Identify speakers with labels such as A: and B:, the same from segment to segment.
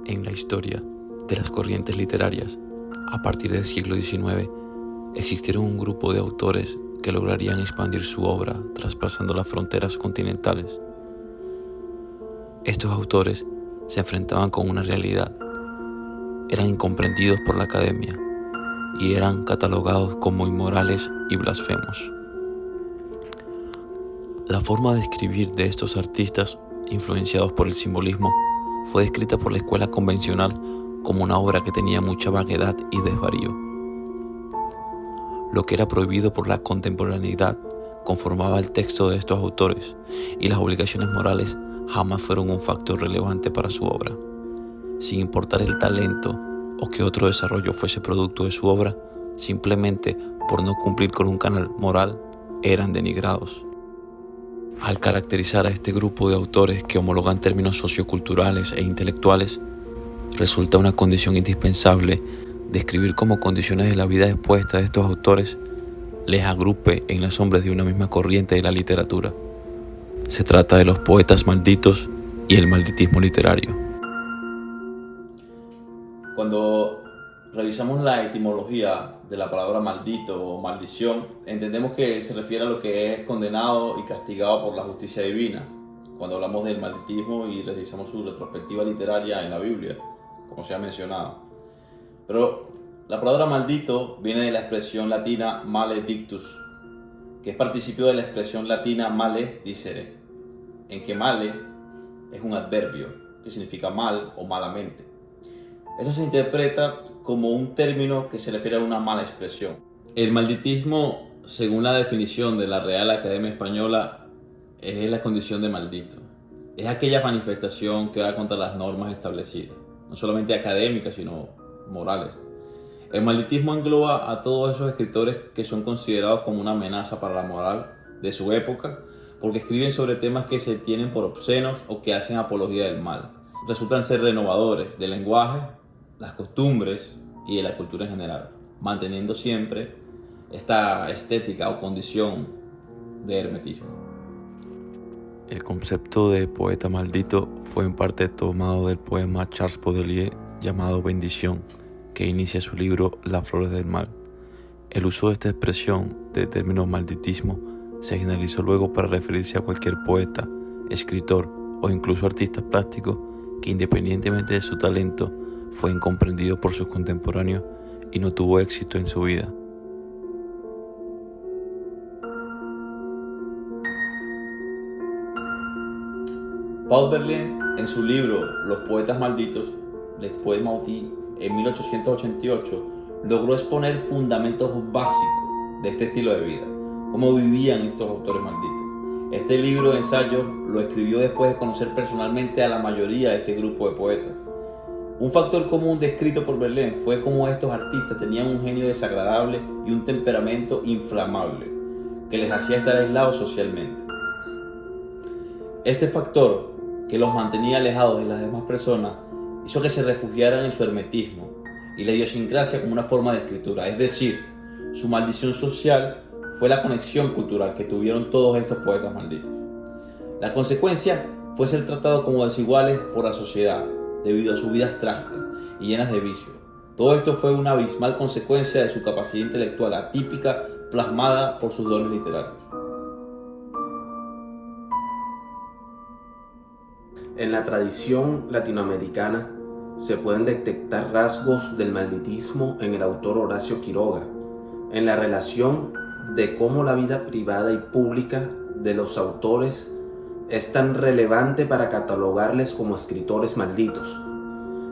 A: En la historia de las corrientes literarias, a partir del siglo XIX, existieron un grupo de autores que lograrían expandir su obra traspasando las fronteras continentales. Estos autores se enfrentaban con una realidad. Eran incomprendidos por la academia y eran catalogados como inmorales y blasfemos. La forma de escribir de estos artistas, influenciados por el simbolismo, fue descrita por la escuela convencional como una obra que tenía mucha vaguedad y desvarío. Lo que era prohibido por la contemporaneidad conformaba el texto de estos autores, y las obligaciones morales jamás fueron un factor relevante para su obra. Sin importar el talento o que otro desarrollo fuese producto de su obra, simplemente por no cumplir con un canal moral, eran denigrados. Al caracterizar a este grupo de autores que homologan términos socioculturales e intelectuales, resulta una condición indispensable describir cómo condiciones de la vida expuesta de estos autores les agrupe en las sombras de una misma corriente de la literatura. Se trata de los poetas malditos y el malditismo literario.
B: Cuando revisamos la etimología de la palabra maldito o maldición, entendemos que se refiere a lo que es condenado y castigado por la justicia divina. Cuando hablamos del malditismo y revisamos su retrospectiva literaria en la Biblia, como se ha mencionado. Pero la palabra maldito viene de la expresión latina maledictus, que es participio de la expresión latina male dicere, en que male es un adverbio que significa mal o malamente. Eso se interpreta como un término que se refiere a una mala expresión. El malditismo, según la definición de la Real Academia Española, es la condición de maldito. Es aquella manifestación que va contra las normas establecidas, no solamente académicas, sino morales. El malditismo engloba a todos esos escritores que son considerados como una amenaza para la moral de su época, porque escriben sobre temas que se tienen por obscenos o que hacen apología del mal. Resultan ser renovadores del lenguaje, las costumbres y de la cultura en general, manteniendo siempre esta estética o condición de hermetismo.
A: El concepto de poeta maldito fue en parte tomado del poema Charles Baudelaire llamado Bendición, que inicia su libro Las flores del mal. El uso de esta expresión del término malditismo se generalizó luego para referirse a cualquier poeta, escritor o incluso artista plástico que, independientemente de su talento, fue incomprendido por sus contemporáneos y no tuvo éxito en su vida.
B: Paul Verlaine, en su libro Los poetas malditos, Les Poètes Maudits, en 1888, logró exponer fundamentos básicos de este estilo de vida, cómo vivían estos autores malditos. Este libro de ensayos lo escribió después de conocer personalmente a la mayoría de este grupo de poetas. Un factor común descrito por Verlaine fue cómo estos artistas tenían un genio desagradable y un temperamento inflamable que les hacía estar aislados socialmente. Este factor, que los mantenía alejados de las demás personas, hizo que se refugiaran en su hermetismo y la idiosincrasia como una forma de escritura, es decir, su maldición social fue la conexión cultural que tuvieron todos estos poetas malditos. La consecuencia fue ser tratados como desiguales por la sociedad debido a sus vidas trágicas y llenas de vicios. Todo esto fue una abismal consecuencia de su capacidad intelectual atípica plasmada por sus dones literarios.
C: En la tradición latinoamericana se pueden detectar rasgos del malditismo en el autor Horacio Quiroga, en la relación de cómo la vida privada y pública de los autores es tan relevante para catalogarles como escritores malditos.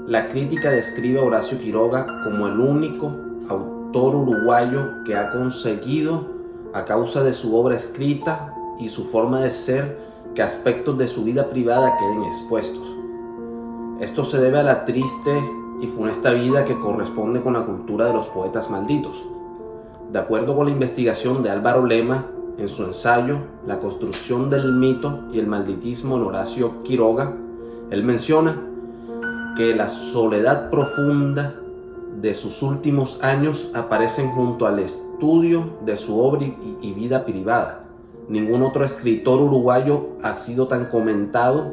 C: La crítica describe a Horacio Quiroga como el único autor uruguayo que ha conseguido, a causa de su obra escrita y su forma de ser, que aspectos de su vida privada queden expuestos. Esto se debe a la triste y funesta vida que corresponde con la cultura de los poetas malditos. De acuerdo con la investigación de Álvaro Lema, en su ensayo La construcción del mito y el malditismo en Horacio Quiroga, él menciona que la soledad profunda de sus últimos años aparecen junto al estudio de su obra y vida privada. Ningún otro escritor uruguayo ha sido tan comentado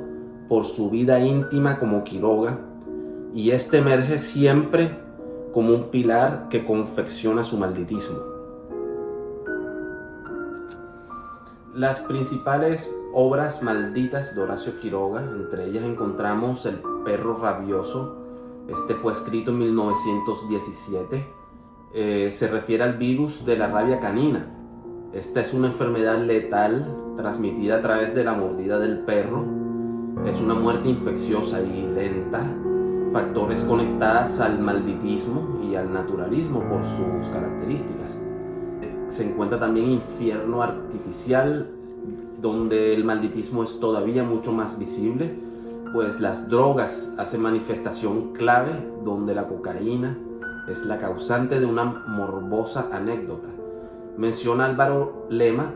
C: por su vida íntima como Quiroga, y este emerge siempre como un pilar que confecciona su malditismo. Las principales obras malditas de Horacio Quiroga, entre ellas encontramos El perro rabioso. Este fue escrito en 1917. Se refiere al virus de la rabia canina. Esta es una enfermedad letal transmitida a través de la mordida del perro. Es una muerte infecciosa y lenta. Factores conectadas al malditismo y al naturalismo por sus características. Se encuentra también Infierno artificial, donde el malditismo es todavía mucho más visible, pues las drogas hacen manifestación clave, donde la cocaína es la causante de una morbosa anécdota. Menciona Álvaro Lema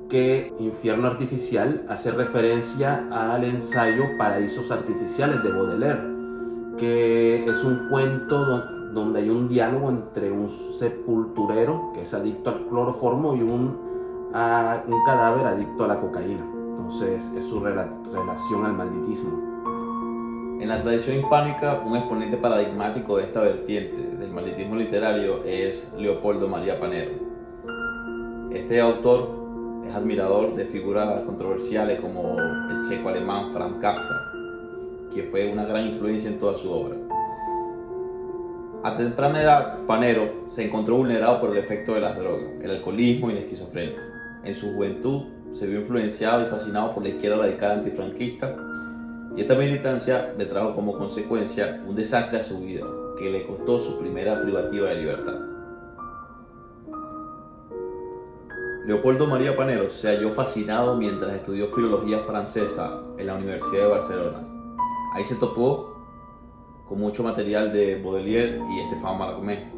C: que Infierno artificial hace referencia al ensayo Paraísos artificiales de Baudelaire, que es un cuento donde hay un diálogo entre un sepulturero que es adicto al cloroformo y un cadáver adicto a la cocaína. Entonces es su relación al malditismo.
B: En la tradición hispánica, un exponente paradigmático de esta vertiente del malditismo literario es Leopoldo María Panero. Este autor es admirador de figuras controversiales como el checo alemán Franz Kafka, quien fue una gran influencia en toda su obra. A temprana edad, Panero se encontró vulnerado por el efecto de las drogas, el alcoholismo y la esquizofrenia. En su juventud se vio influenciado y fascinado por la izquierda radical antifranquista, y esta militancia le trajo como consecuencia un desastre a su vida que le costó su primera privativa de libertad. Leopoldo María Panero se halló fascinado mientras estudió filología francesa en la Universidad de Barcelona. Ahí se topó con mucho material de Baudelaire y Stéphane Mallarmé.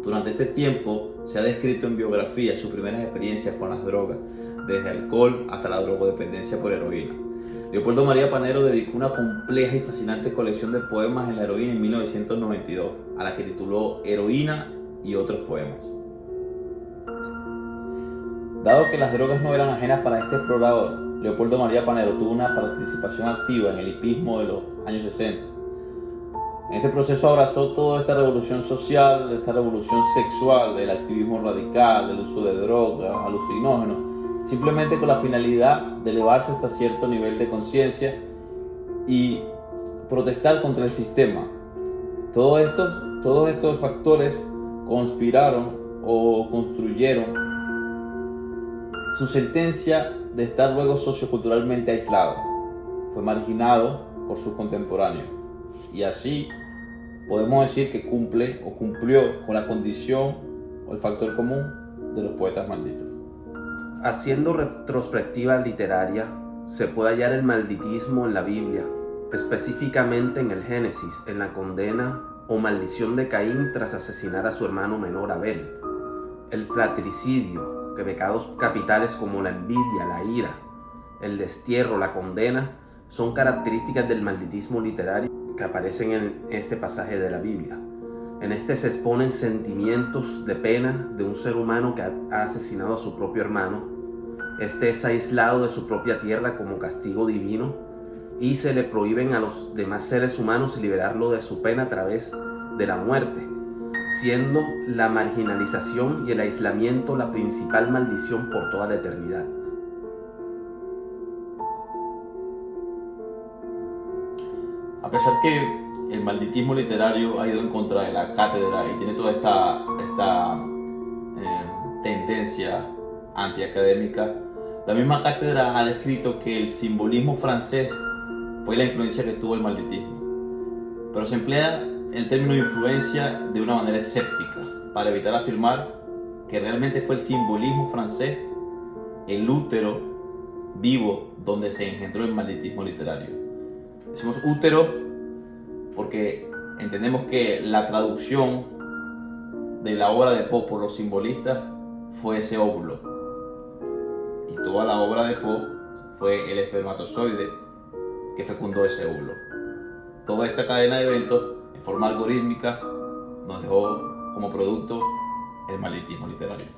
B: Durante este tiempo se ha descrito en biografía sus primeras experiencias con las drogas, desde alcohol hasta la drogodependencia por heroína. Leopoldo María Panero dedicó una compleja y fascinante colección de poemas en la heroína en 1992, a la que tituló Heroína y otros poemas. Dado que las drogas no eran ajenas para este explorador, Leopoldo María Panero tuvo una participación activa en el hipismo de los años 60. En este proceso abrazó toda esta revolución social, esta revolución sexual, el activismo radical, el uso de drogas, alucinógenos, simplemente con la finalidad de elevarse hasta cierto nivel de conciencia y protestar contra el sistema. Todos estos factores conspiraron o construyeron su sentencia de estar luego socioculturalmente aislado. Fue marginado por sus contemporáneos y así podemos decir que cumplió con la condición o el factor común de los poetas malditos.
C: Haciendo retrospectiva literaria, se puede hallar el malditismo en la Biblia, específicamente en el Génesis, en la condena o maldición de Caín tras asesinar a su hermano menor Abel, el fratricidio, que pecados capitales como la envidia, la ira, el destierro, la condena, son características del malditismo literario que aparecen en este pasaje de la Biblia. En este se exponen sentimientos de pena de un ser humano que ha asesinado a su propio hermano. Este es aislado de su propia tierra como castigo divino y se le prohíben a los demás seres humanos liberarlo de su pena a través de la muerte, siendo la marginalización y el aislamiento la principal maldición por toda la eternidad.
B: A pesar que el malditismo literario ha ido en contra de la cátedra y tiene toda esta tendencia antiacadémica, la misma cátedra ha descrito que el simbolismo francés fue la influencia que tuvo el malditismo, pero se emplea el término influencia de una manera escéptica para evitar afirmar que realmente fue el simbolismo francés el útero vivo donde se engendró el malditismo literario. Decimos útero porque entendemos que la traducción de la obra de Poe por los simbolistas fue ese óvulo, y toda la obra de Poe fue el espermatozoide que fecundó ese óvulo. Toda esta cadena de eventos en forma algorítmica nos dejó como producto el malditismo literario.